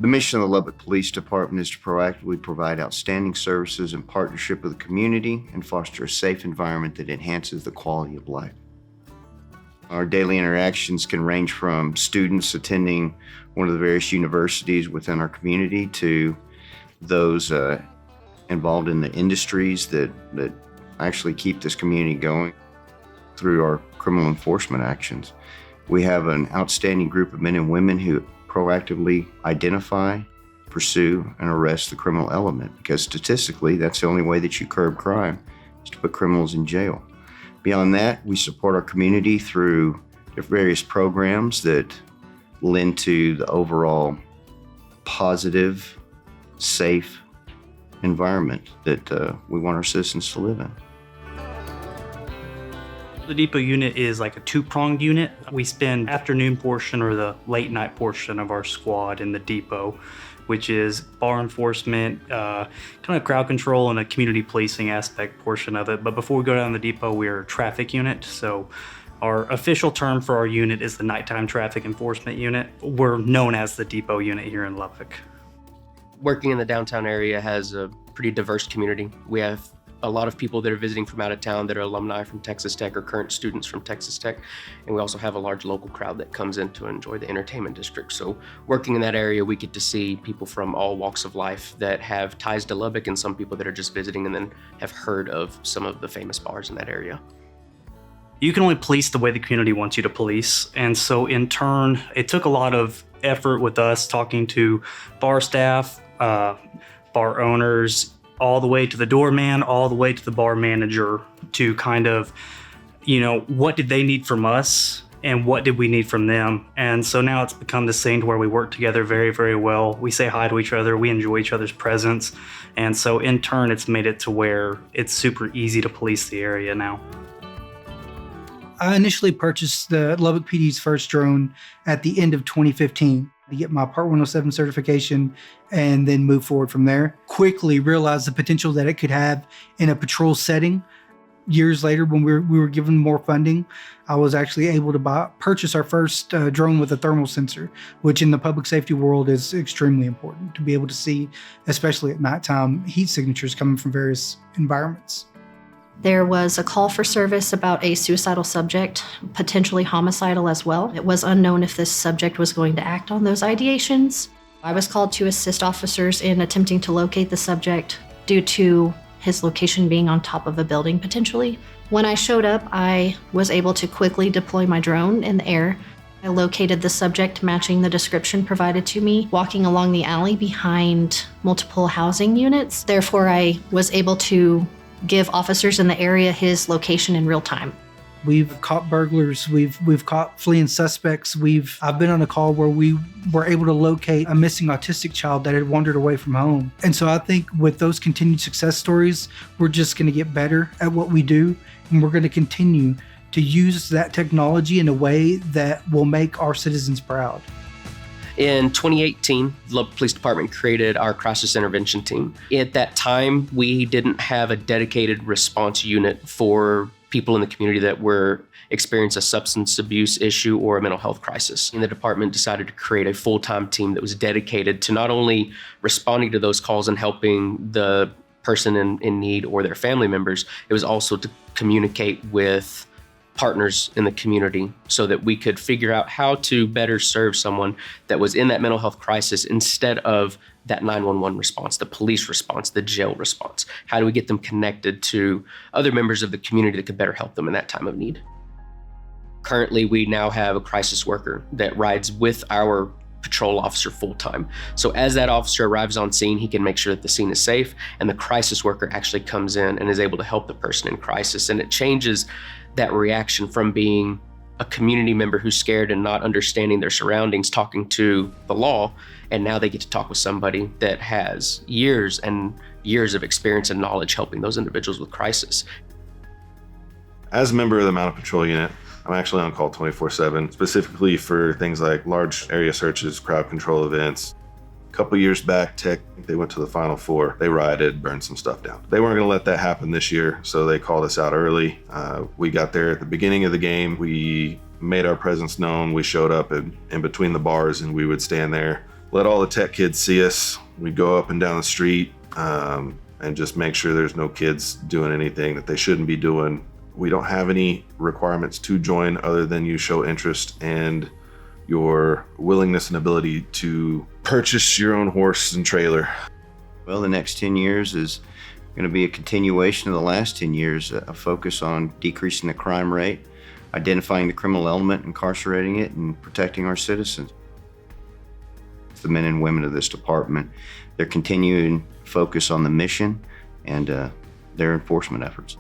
The mission of the Lubbock Police Department is to proactively provide outstanding services in partnership with the community and foster a safe environment that enhances the quality of life. Our daily interactions can range from students attending one of the various universities within our community to those involved in the industries that actually keep this community going through our criminal enforcement actions. We have an outstanding group of men and women who proactively identify, pursue, and arrest the criminal element, because statistically, that's the only way that you curb crime, is to put criminals in jail. Beyond that, we support our community through various programs that lend to the overall positive, safe environment that we want our citizens to live in. The depot unit is like a two-pronged unit. We spend afternoon portion or the late night portion of our squad in the depot, which is bar enforcement, kind of crowd control, and a community policing aspect portion of it. But before we go down the depot, we're a traffic unit. So our official term for our unit is the nighttime traffic enforcement unit. We're known as the depot unit here in Lubbock. Working in the downtown area has a pretty diverse community. We have a lot of people that are visiting from out of town that are alumni from Texas Tech or current students from Texas Tech. And we also have a large local crowd that comes in to enjoy the entertainment district. So working in that area, we get to see people from all walks of life that have ties to Lubbock and some people that are just visiting and then have heard of some of the famous bars in that area. You can only police the way the community wants you to police. And so in turn, it took a lot of effort with us talking to bar staff, bar owners, all the way to the doorman, all the way to the bar manager to kind of, what did they need from us and what did we need from them? And so now it's become this thing to where we work together very, very well. We say hi to each other. We enjoy each other's presence. And so in turn, it's made it to where it's super easy to police the area now. I initially purchased the Lubbock PD's first drone at the end of 2015 to get my Part 107 certification and then move forward from there. Quickly realized the potential that it could have in a patrol setting. Years later, when we were given more funding, I was actually able to purchase our first drone with a thermal sensor, which in the public safety world is extremely important to be able to see, especially at nighttime, heat signatures coming from various environments. There was a call for service about a suicidal subject, potentially homicidal as well. It was unknown if this subject was going to act on those ideations. I was called to assist officers in attempting to locate the subject due to his location being on top of a building potentially. When I showed up, I was able to quickly deploy my drone in the air. I located the subject matching the description provided to me, walking along the alley behind multiple housing units. Therefore, I was able to give officers in the area his location in real time. We've caught burglars, we've caught fleeing suspects. I've been on a call where we were able to locate a missing autistic child that had wandered away from home. And so I think with those continued success stories, we're just going to get better at what we do, and we're going to continue to use that technology in a way that will make our citizens proud. In 2018, the Lubbock Police Department created our crisis intervention team. At that time, we didn't have a dedicated response unit for people in the community that were experiencing a substance abuse issue or a mental health crisis. And the department decided to create a full-time team that was dedicated to not only responding to those calls and helping the person in need or their family members, it was also to communicate with partners in the community so that we could figure out how to better serve someone that was in that mental health crisis instead of that 911 response, the police response, the jail response. How do we get them connected to other members of the community that could better help them in that time of need? Currently, we now have a crisis worker that rides with our patrol officer full-time. So as that officer arrives on scene, he can make sure that the scene is safe, and the crisis worker actually comes in and is able to help the person in crisis. And it changes that reaction from being a community member who's scared and not understanding their surroundings, talking to the law, and now they get to talk with somebody that has years and years of experience and knowledge helping those individuals with crisis. As a member of the Mounted Patrol Unit, I'm actually on call 24/7, specifically for things like large area searches, crowd control events. A couple years back, Tech, they went to the Final Four. They rioted, burned some stuff down. They weren't gonna let that happen this year, so they called us out early. We got there at the beginning of the game. We made our presence known. We showed up in between the bars, and we would stand there let all the tech kids see us. We go up and down the street and just make sure there's no kids doing anything that they shouldn't be doing. We don't have any requirements to join other than you show interest and your willingness and ability to purchase your own horse and trailer. Well, the next 10 years is going to be a continuation of the last 10 years, a focus on decreasing the crime rate, identifying the criminal element, incarcerating it, and protecting our citizens. The men and women of this department, they're continuing focus on the mission and their enforcement efforts.